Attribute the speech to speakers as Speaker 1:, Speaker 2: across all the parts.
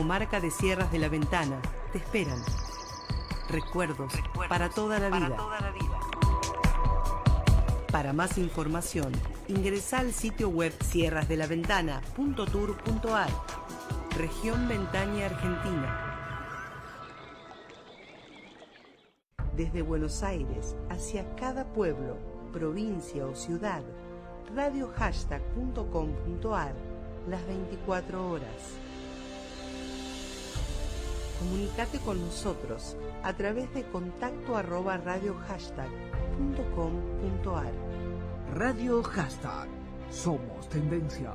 Speaker 1: comarca de Sierras de la Ventana te esperan. Recuerdos para toda la vida. Para más información, ingresa al sitio web sierrasdelaventana.tour.ar. Región Ventaña, Argentina. Desde Buenos Aires hacia cada pueblo, provincia o ciudad, radiohashtag.com.ar, las 24 horas. Comunicate con nosotros a través de contacto@radiohashtag.com.ar.
Speaker 2: Radio Hashtag. Somos tendencia.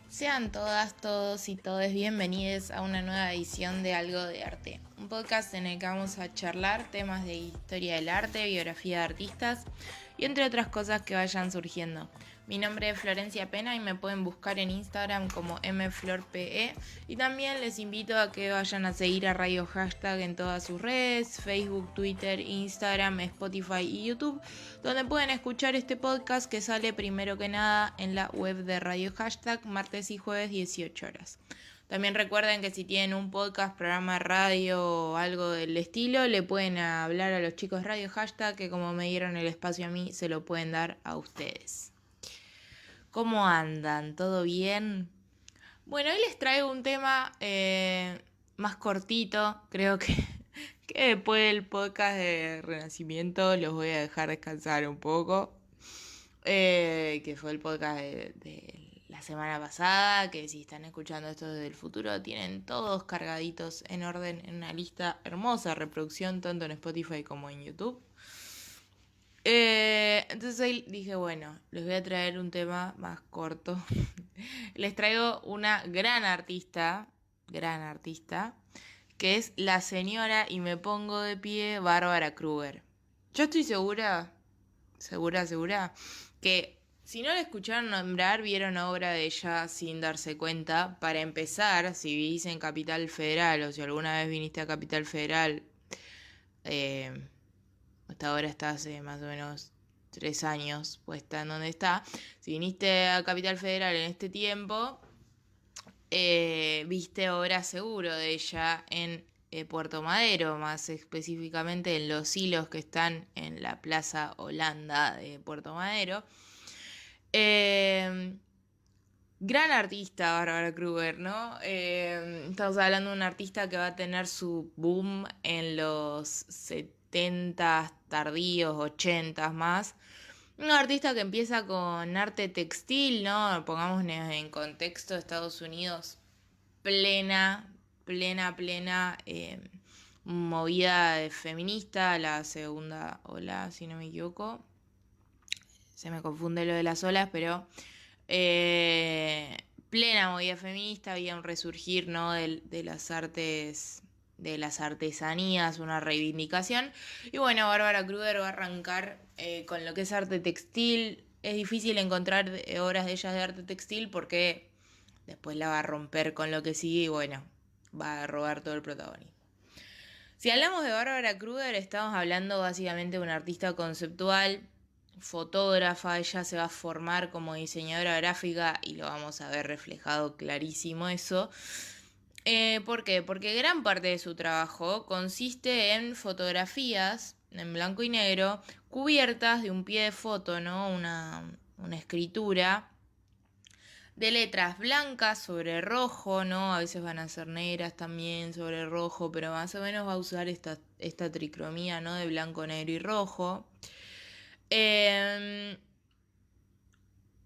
Speaker 3: Sean todas, todos y todes bienvenidos a una nueva edición de Algo de Arte, un podcast en el que vamos a charlar temas de historia del arte, biografía de artistas y entre otras cosas que vayan surgiendo. Mi nombre es Florencia Pena y me pueden buscar en Instagram como mflorpe y también les invito a que vayan a seguir a Radio Hashtag en todas sus redes, Facebook, Twitter, Instagram, Spotify y YouTube, donde pueden escuchar este podcast que sale primero que nada en la web de Radio Hashtag martes y jueves 18 horas. También recuerden que si tienen un podcast, programa de radio o algo del estilo, le pueden hablar a los chicos de Radio Hashtag, que como me dieron el espacio a mí, se lo pueden dar a ustedes. ¿Cómo andan? ¿Todo bien? Bueno, hoy les traigo un tema más cortito. Creo que después del podcast de Renacimiento los voy a dejar descansar un poco. Que fue el podcast de la semana pasada, que si están escuchando esto desde el futuro, tienen todos cargaditos en orden en una lista hermosa, reproducción tanto en Spotify como en YouTube. Entonces ahí dije, bueno, les voy a traer un tema más corto. Les traigo una gran artista, que es la señora, y me pongo de pie, Bárbara Kruger. Yo estoy segura, que si no la escucharon nombrar, vieron obra de ella sin darse cuenta. Para empezar, si vivís en Capital Federal o si alguna vez viniste a Capital Federal, hasta ahora está hace más o menos 3 años puesta en donde está. Si viniste a Capital Federal en este tiempo, viste obra seguro de ella en Puerto Madero, más específicamente en los hilos que están en la Plaza Holanda de Puerto Madero. Gran artista Bárbara Kruger, ¿no? Estamos hablando de una artista que va a tener su boom en los 70 tardíos, 80 más. Una artista que empieza con arte textil, ¿no? Pongamos en contexto, Estados Unidos, plena movida feminista, la segunda ola, si no me equivoco. Se me confunde lo de las olas, pero plena movida feminista, había un resurgir, ¿no? de las artes, de las artesanías, una reivindicación. Y bueno, Bárbara Kruger va a arrancar con lo que es arte textil. Es difícil encontrar obras de ellas de arte textil porque después la va a romper con lo que sigue y bueno, va a robar todo el protagonismo. Si hablamos de Bárbara Kruger, estamos hablando básicamente de una artista conceptual, fotógrafa. Ella se va a formar como diseñadora gráfica y lo vamos a ver reflejado clarísimo eso. ¿Por qué? Porque gran parte de su trabajo consiste en fotografías en blanco y negro cubiertas de un pie de foto, ¿no? Una escritura de letras blancas sobre rojo, ¿no? A veces van a ser negras también sobre rojo, pero más o menos va a usar esta tricromía, ¿no? De blanco, negro y rojo.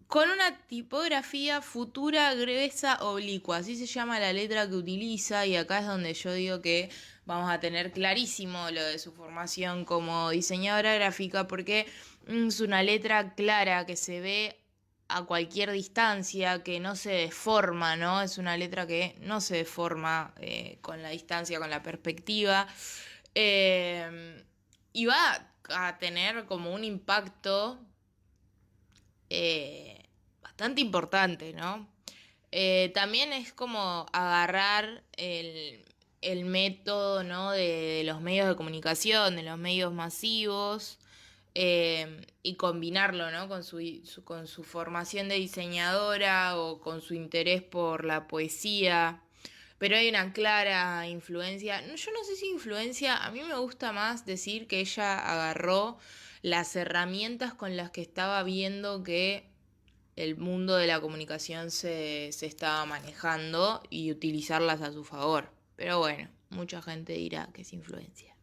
Speaker 3: Con una tipografía futura, gruesa, oblicua, así se llama la letra que utiliza, y acá es donde yo digo que vamos a tener clarísimo lo de su formación como diseñadora gráfica, porque es una letra clara que se ve a cualquier distancia, que no se deforma, ¿no? Es una letra que no se deforma con la distancia, con la perspectiva, y va a tener como un impacto bastante importante, ¿no? También es como agarrar el método, ¿no? de los medios de comunicación, de los medios masivos, y combinarlo, ¿no? Con su formación de diseñadora o con su interés por la poesía. Pero hay una clara influencia. Yo no sé si influencia, a mí me gusta más decir que ella agarró las herramientas con las que estaba viendo que el mundo de la comunicación se estaba manejando y utilizarlas a su favor. Pero bueno, mucha gente dirá que es influencia.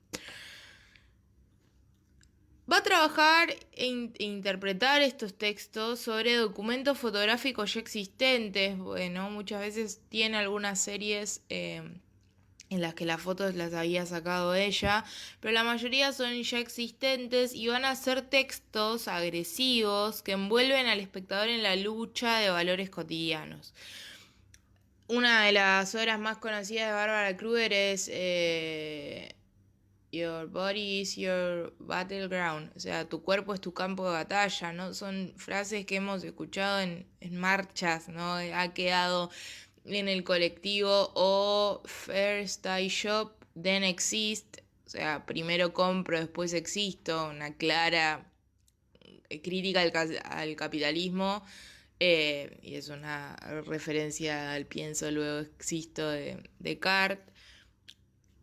Speaker 3: Va a trabajar e interpretar estos textos sobre documentos fotográficos ya existentes. Bueno, muchas veces tiene algunas series en las que las fotos las había sacado ella, pero la mayoría son ya existentes y van a ser textos agresivos que envuelven al espectador en la lucha de valores cotidianos. Una de las obras más conocidas de Barbara Kruger es Your body is your battleground, o sea, tu cuerpo es tu campo de batalla, ¿no? Son frases que hemos escuchado en marchas, ¿no? Ha quedado en el colectivo o first I shop, then exist, o sea, primero compro, después existo, una clara crítica al capitalismo. Y es una referencia al pienso, luego existo de Descartes.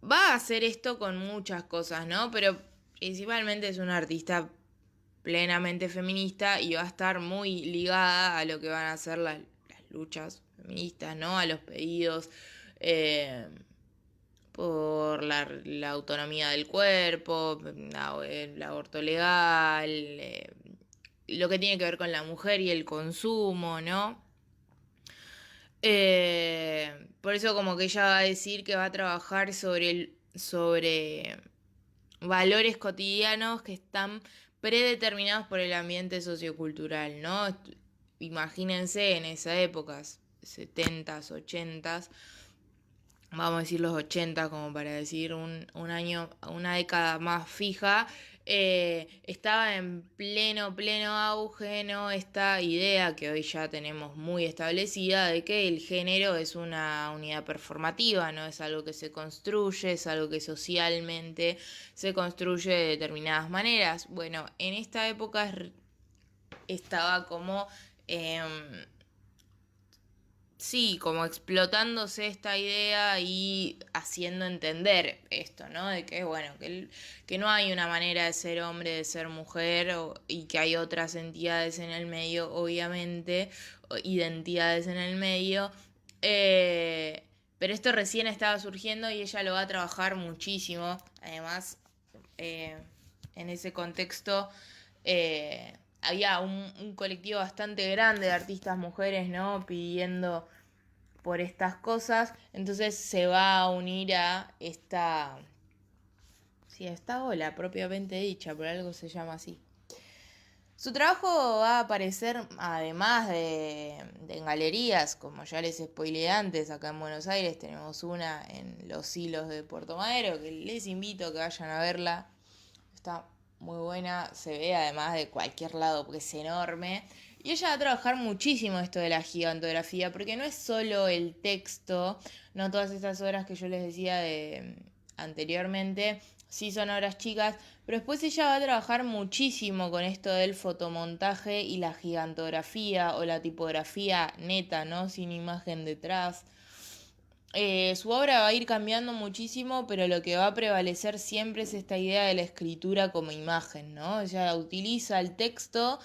Speaker 3: Va a hacer esto con muchas cosas, ¿no? Pero principalmente es una artista plenamente feminista y va a estar muy ligada a lo que van a ser las luchas feministas, ¿no? A los pedidos por la autonomía del cuerpo, el aborto legal, lo que tiene que ver con la mujer y el consumo, ¿no? Por eso como que ella va a decir que va a trabajar sobre valores cotidianos que están predeterminados por el ambiente sociocultural, ¿no? Imagínense en esa época, 70s, 80s, vamos a decir los 80 como para decir un año, una década más fija, estaba en pleno auge, ¿no? Esta idea que hoy ya tenemos muy establecida de que el género es una unidad performativa, ¿no? Es algo que se construye, es algo que socialmente se construye de determinadas maneras. Bueno, en esta época estaba como sí, como explotándose esta idea y haciendo entender esto, ¿no? De que, bueno, que no hay una manera de ser hombre, de ser mujer, y que hay otras entidades en el medio, obviamente, identidades en el medio. Pero esto recién estaba surgiendo y ella lo va a trabajar muchísimo. Además, en ese contexto había un colectivo bastante grande de artistas mujeres, ¿no? Pidiendo por estas cosas. Entonces se va a unir a esta ola propiamente dicha, por algo se llama así. Su trabajo va a aparecer, además en galerías, como ya les spoileé antes, acá en Buenos Aires tenemos una en Los Hilos de Puerto Madero, que les invito a que vayan a verla. Está muy buena, se ve además de cualquier lado porque es enorme. Y ella va a trabajar muchísimo esto de la gigantografía, porque no es solo el texto, no todas estas obras que yo les decía anteriormente, sí son obras chicas, pero después ella va a trabajar muchísimo con esto del fotomontaje y la gigantografía o la tipografía neta, ¿no? Sin imagen detrás. Su obra va a ir cambiando muchísimo, pero lo que va a prevalecer siempre es esta idea de la escritura como imagen, ¿no? Ella utiliza el texto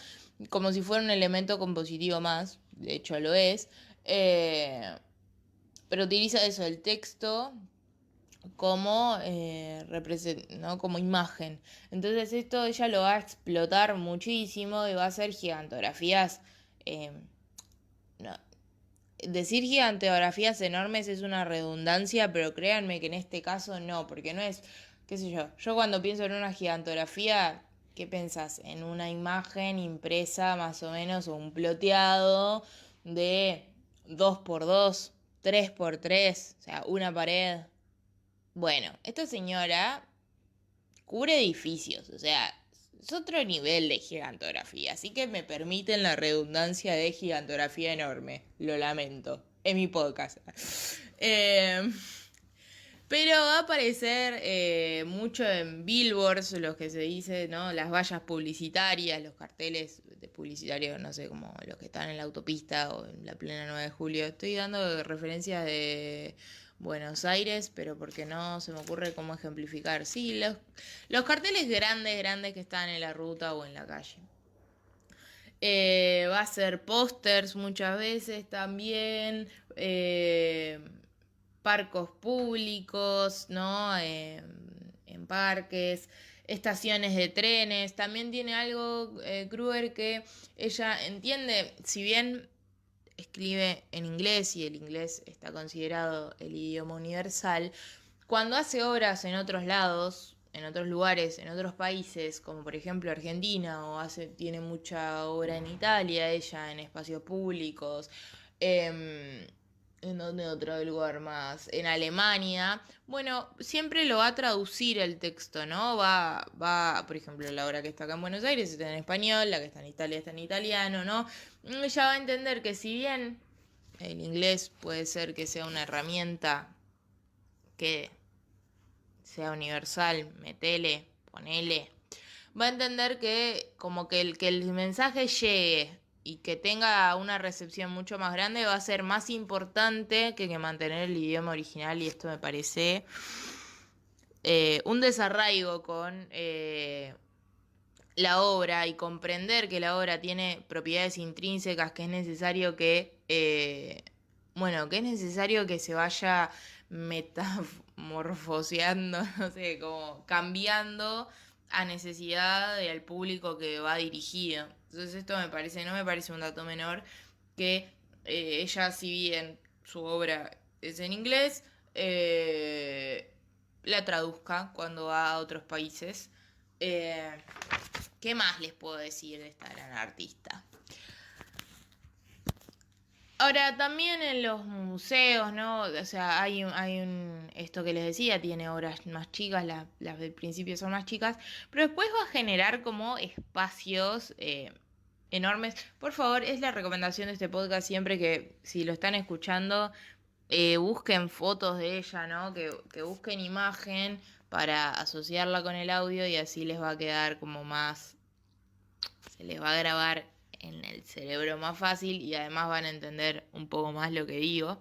Speaker 3: como si fuera un elemento compositivo más, de hecho lo es, pero utiliza eso, el texto como ¿no? Como imagen. Entonces esto ella lo va a explotar muchísimo y va a hacer gigantografías. No, decir gigantografías enormes es una redundancia, pero créanme que en este caso no, porque no es, qué sé yo cuando pienso en una gigantografía, ¿qué pensás? En una imagen impresa más o menos o un ploteado de 2x2, 3x3, o sea, una pared. Bueno, esta señora cubre edificios, o sea, es otro nivel de gigantografía, así que me permiten la redundancia de gigantografía enorme, lo lamento, es mi podcast. Pero va a aparecer mucho en billboards, los que se dice, ¿no? Las vallas publicitarias, los carteles de publicitarios, no sé, como los que están en la autopista o en la plena 9 de julio. Estoy dando referencias de Buenos Aires, pero porque no se me ocurre cómo ejemplificar. Sí, los carteles grandes que están en la ruta o en la calle. Va a ser pósters muchas veces también, parcos públicos, ¿no? En parques, estaciones de trenes. También tiene algo Kruger que ella entiende, si bien escribe en inglés y el inglés está considerado el idioma universal, cuando hace obras en otros lados, en otros lugares, en otros países, como por ejemplo Argentina, tiene mucha obra en Italia, ella en espacios públicos, ¿en donde otro lugar más? En Alemania. Bueno, siempre lo va a traducir el texto, ¿no? Por ejemplo, la obra que está acá en Buenos Aires está en español, la que está en Italia está en italiano, ¿no? Ella va a entender que si bien el inglés puede ser que sea una herramienta que sea universal, metele, ponele, va a entender que como que el mensaje llegue y que tenga una recepción mucho más grande va a ser más importante que mantener el idioma original, y esto me parece un desarraigo con la obra, y comprender que la obra tiene propiedades intrínsecas, que es necesario que que es necesario que se vaya metamorfoseando, no sé, como cambiando a necesidad del público que va dirigido. Entonces esto no me parece un dato menor, que ella, si bien su obra es en inglés, la traduzca cuando va a otros países. ¿Qué más les puedo decir de esta gran artista? Ahora, también en los museos, ¿no? O sea, hay esto que les decía, tiene obras más chicas, las del principio son más chicas, pero después va a generar como espacios enormes. Por favor, es la recomendación de este podcast siempre que, si lo están escuchando, busquen fotos de ella, ¿no? Que busquen imagen para asociarla con el audio, y así les va a quedar como más, se les va a grabar en el cerebro más fácil, y además van a entender un poco más lo que digo.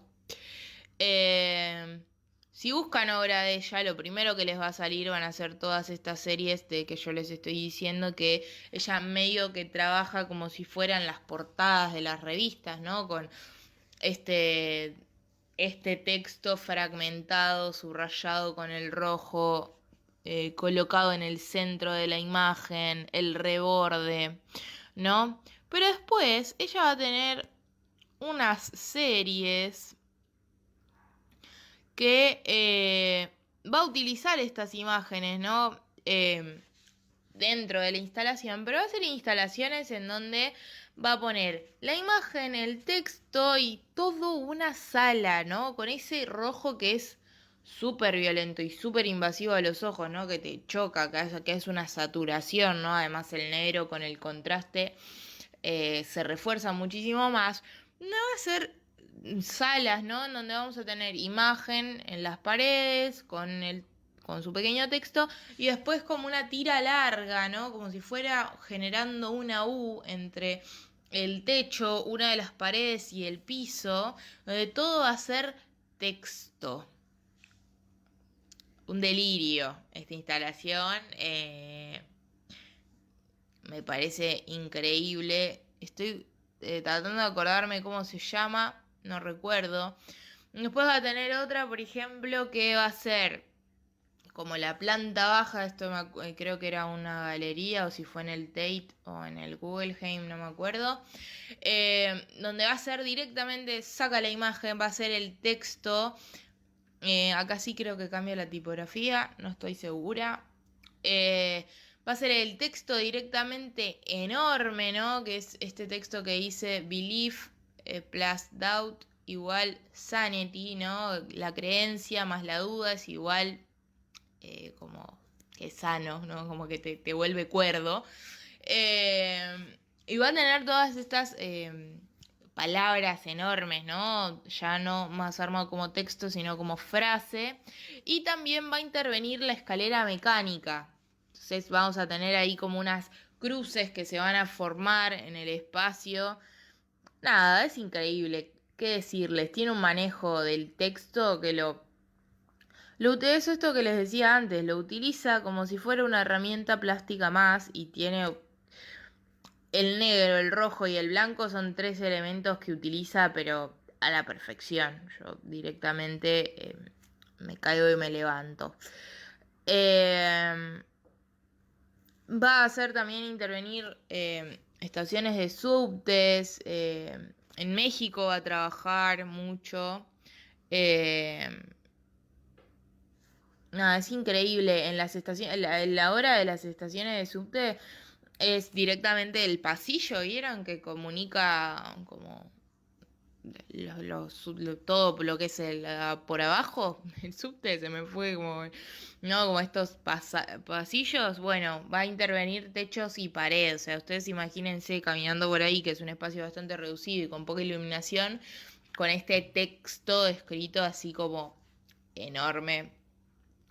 Speaker 3: Si buscan obra de ella, lo primero que les va a salir van a ser todas estas series de que yo les estoy diciendo, que ella medio que trabaja como si fueran las portadas de las revistas, ¿no? Con este texto fragmentado, subrayado con el rojo, colocado en el centro de la imagen, el reborde, ¿no? Pero después ella va a tener unas series que va a utilizar estas imágenes, ¿no? Dentro de la instalación, pero va a ser instalaciones en donde va a poner la imagen, el texto y todo una sala, ¿no? Con ese rojo que es súper violento y súper invasivo a los ojos, ¿no? Que te choca, que es una saturación, ¿no? Además el negro con el contraste se refuerza muchísimo más. No va a ser salas, ¿no? En donde vamos a tener imagen en las paredes con su pequeño texto, y después como una tira larga, ¿no? Como si fuera generando una U entre el techo, una de las paredes y el piso, donde todo va a ser texto. Un delirio esta instalación. Me parece increíble. Estoy tratando de acordarme cómo se llama, no recuerdo. Después va a tener otra, por ejemplo, que va a ser como la planta baja. Esto creo que era una galería, o si fue en el Tate o en el Guggenheim, no me acuerdo. Donde va a ser directamente, saca la imagen, va a ser el texto. Acá sí creo que cambia la tipografía, no estoy segura. Va a ser el texto directamente enorme, ¿no? Que es este texto que dice Belief plus Doubt igual Sanity, ¿no? La creencia más la duda es igual como que sano, ¿no? Como que te vuelve cuerdo. Y va a tener todas estas palabras enormes, ¿no? Ya no más armado como texto, sino como frase. Y también va a intervenir la escalera mecánica. Entonces vamos a tener ahí como unas cruces que se van a formar en el espacio. Nada, es increíble. ¿Qué decirles? Tiene un manejo del texto que eso esto que les decía antes, lo utiliza como si fuera una herramienta plástica más y tiene el negro, el rojo y el blanco son tres elementos que utiliza pero a la perfección. Yo directamente me caigo y me levanto. Va a hacer también intervenir estaciones de subtes. En México va a trabajar mucho. Eh, Nada, es increíble. En las estaciones, la hora de las estaciones de subte es directamente el pasillo, ¿vieron? Que comunica como todo lo que es por abajo. El subte se me fue como, no, como estos pasillos. Bueno, va a intervenir techos y paredes. O sea, ustedes imagínense caminando por ahí, que es un espacio bastante reducido y con poca iluminación, con este texto escrito así como enorme.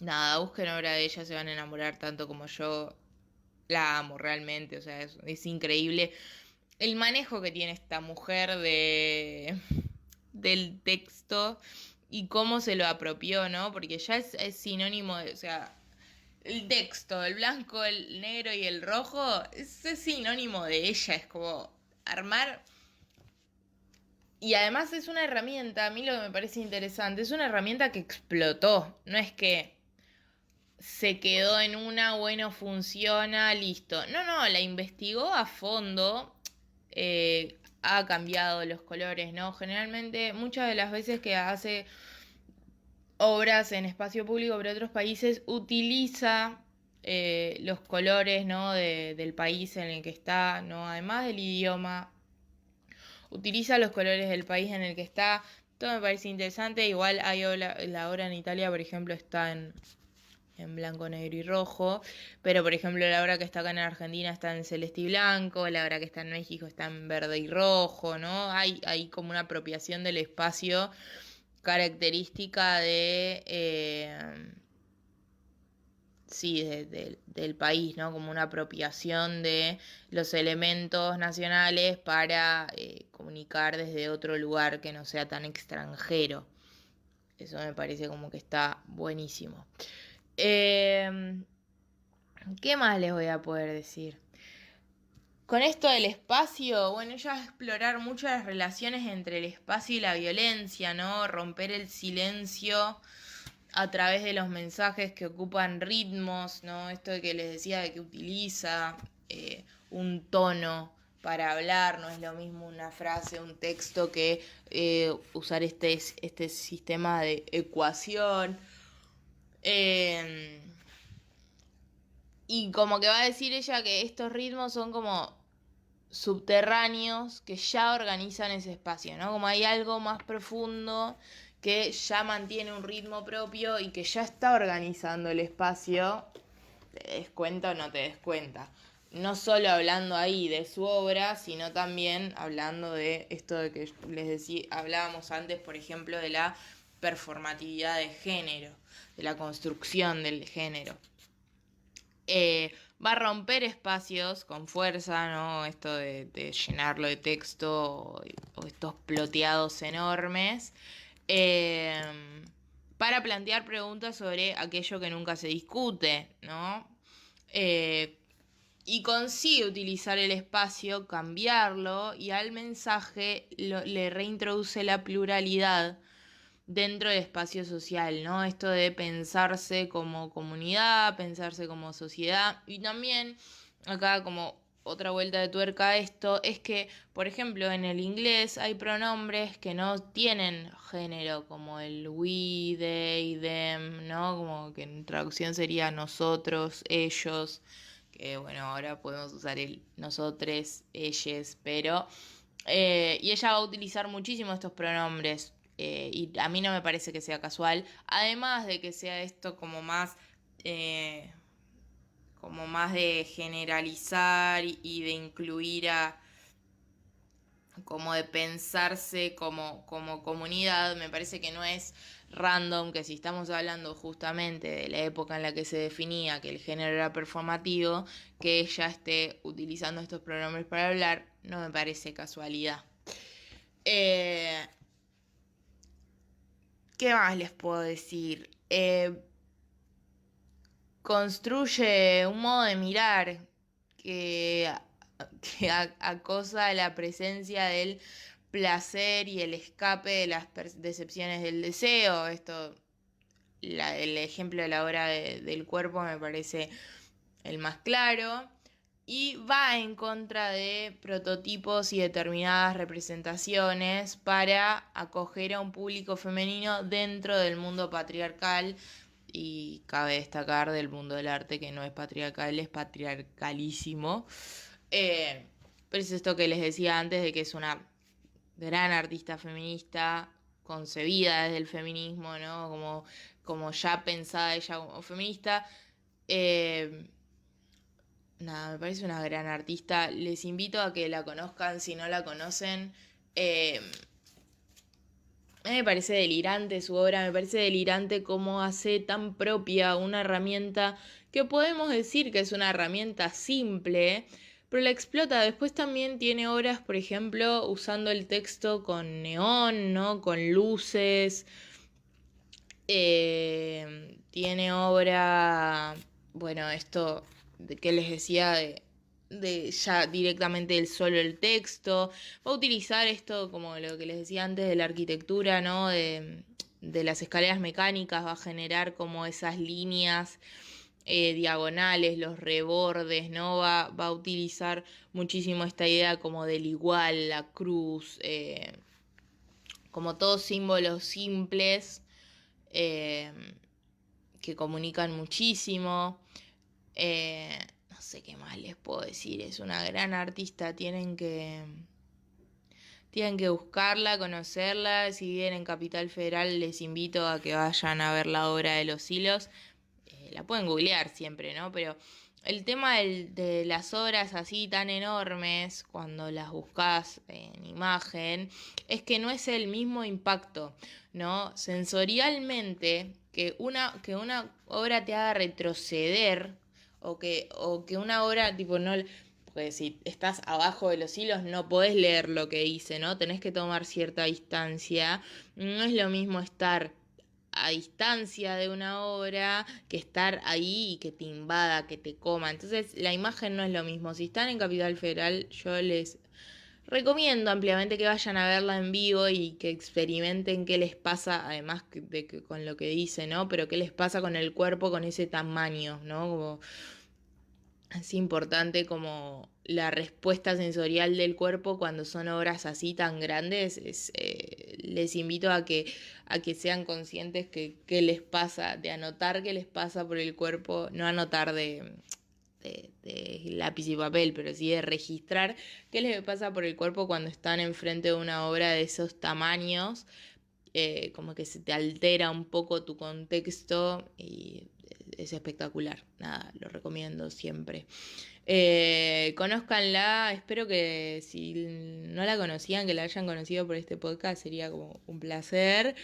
Speaker 3: Nada, busquen obra de ella, se van a enamorar tanto como yo la amo realmente, o sea, es increíble el manejo que tiene esta mujer del texto y cómo se lo apropió, ¿no? Porque ya es sinónimo de, o sea, el texto, el blanco, el negro y el rojo, es sinónimo de ella, es como armar. Y además es una herramienta, a mí lo que me parece interesante, es una herramienta que explotó, no es que se quedó en una, bueno, funciona, listo. No, no, la investigó a fondo, ha cambiado los colores, ¿no? Generalmente, muchas de las veces que hace obras en espacio público para otros países, utiliza los colores, ¿no? Del país en el que está, ¿no? Además del idioma, utiliza los colores del país en el que está. Todo me parece interesante. Igual hay la obra en Italia, por ejemplo, está en blanco, negro y rojo, pero por ejemplo la obra que está acá en Argentina está en celeste y blanco, la obra que está en México está en verde y rojo, ¿no? Hay como una apropiación del espacio característica sí, del país, ¿no? Como una apropiación de los elementos nacionales para comunicar desde otro lugar que no sea tan extranjero. Eso me parece como que está buenísimo. ¿Qué más les voy a poder decir? Con esto del espacio, bueno, ella va a explorar mucho las relaciones entre el espacio y la violencia, ¿no? Romper el silencio a través de los mensajes que ocupan ritmos, ¿no? Esto de que les decía de que utiliza un tono para hablar, no es lo mismo una frase, un texto que usar este sistema de ecuación. Y como que va a decir ella que estos ritmos son como subterráneos que ya organizan ese espacio, ¿no? Como hay algo más profundo que ya mantiene un ritmo propio y que ya está organizando el espacio, te des cuenta o no te des cuenta. No solo hablando ahí de su obra, sino también hablando de esto de que les decía, hablábamos antes, por ejemplo, de la performatividad de género, de la construcción del género. Va a romper espacios con fuerza, ¿no? Esto de llenarlo de texto o estos ploteados enormes. Para plantear preguntas sobre aquello que nunca se discute, ¿no? Y consigue utilizar el espacio, cambiarlo y al mensaje le reintroduce la pluralidad dentro del espacio social, ¿no? Esto de pensarse como comunidad, pensarse como sociedad y también acá como otra vuelta de tuerca a esto es que, por ejemplo, en el inglés hay pronombres que no tienen género, como el we, they, them, ¿no? Como que en traducción sería nosotros, ellos, que bueno, ahora podemos usar el nosotres, ellos, pero... y ella va a utilizar muchísimo estos pronombres. Y a mí no me parece que sea casual. Además de que sea esto como más de generalizar y de incluir a como de pensarse como comunidad. Me parece que no es random que si estamos hablando justamente de la época en la que se definía que el género era performativo, que ella esté utilizando estos pronombres para hablar, no me parece casualidad. ¿Qué más les puedo decir? Construye un modo de mirar que acosa la presencia del placer y el escape de las decepciones del deseo. El ejemplo de la obra del cuerpo me parece el más claro. Y va en contra de prototipos y determinadas representaciones para acoger a un público femenino dentro del mundo patriarcal. Y cabe destacar del mundo del arte que no es patriarcal, es patriarcalísimo. Pero es esto que les decía antes de que es una gran artista feminista, concebida desde el feminismo, ¿no? Como ya pensada ella como feminista. Nada, me parece una gran artista. Les invito a que la conozcan si no la conocen. A mí me parece delirante su obra, me parece delirante cómo hace tan propia una herramienta que podemos decir que es una herramienta simple, pero la explota. Después también tiene obras, por ejemplo, usando el texto con neón, ¿no? Con luces. Tiene obra, bueno, esto de que les decía de ya directamente solo el texto. Va a utilizar esto como lo que les decía antes de la arquitectura, ¿no? De las escaleras mecánicas, va a generar como esas líneas diagonales, los rebordes, ¿no? Va a utilizar muchísimo esta idea como del igual, la cruz, como todos símbolos simples que comunican muchísimo. No sé qué más les puedo decir, es una gran artista, tienen que buscarla, conocerla. Si viven en Capital Federal les invito a que vayan a ver la obra de Los Hilos. La pueden googlear siempre, ¿no? Pero el tema de las obras así tan enormes, cuando las buscas en imagen, es que no es el mismo impacto, ¿no? Sensorialmente, que una obra te haga retroceder, o que una obra, tipo, no. Porque si estás abajo de los hilos no podés leer lo que dice, ¿no? Tenés que tomar cierta distancia. No es lo mismo estar a distancia de una obra que estar ahí y que te invada, que te coma. Entonces la imagen no es lo mismo. Si están en Capital Federal, yo les recomiendo ampliamente que vayan a verla en vivo y que experimenten qué les pasa, además de que con lo que dice, ¿no? Pero qué les pasa con el cuerpo con ese tamaño, ¿no? Como es importante como la respuesta sensorial del cuerpo cuando son obras así tan grandes. Les invito a que sean conscientes que qué les pasa, de anotar qué les pasa por el cuerpo, no anotar de lápiz y papel, pero sí de registrar qué les pasa por el cuerpo cuando están enfrente de una obra de esos tamaños. Como que se te altera un poco tu contexto y es espectacular. Nada, lo recomiendo siempre. Conózcanla, espero que si no la conocían, que la hayan conocido por este podcast, sería como un placer.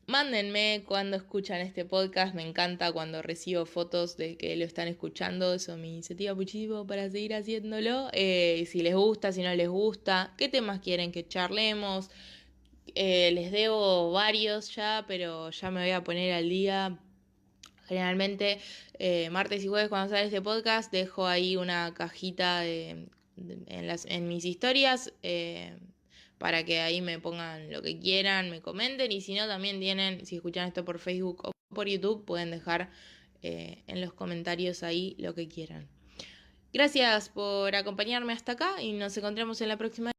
Speaker 3: Mándenme cuando escuchan este podcast, me encanta cuando recibo fotos de que lo están escuchando, eso me incentiva muchísimo para seguir haciéndolo. Si les gusta, si no les gusta, qué temas quieren que charlemos. Les debo varios ya, pero ya me voy a poner al día. Generalmente martes y jueves cuando sale este podcast dejo ahí una cajita en mis historias para que ahí me pongan lo que quieran, me comenten, y si no también tienen, si escuchan esto por Facebook o por YouTube, pueden dejar en los comentarios ahí lo que quieran. Gracias por acompañarme hasta acá y nos encontramos en la próxima.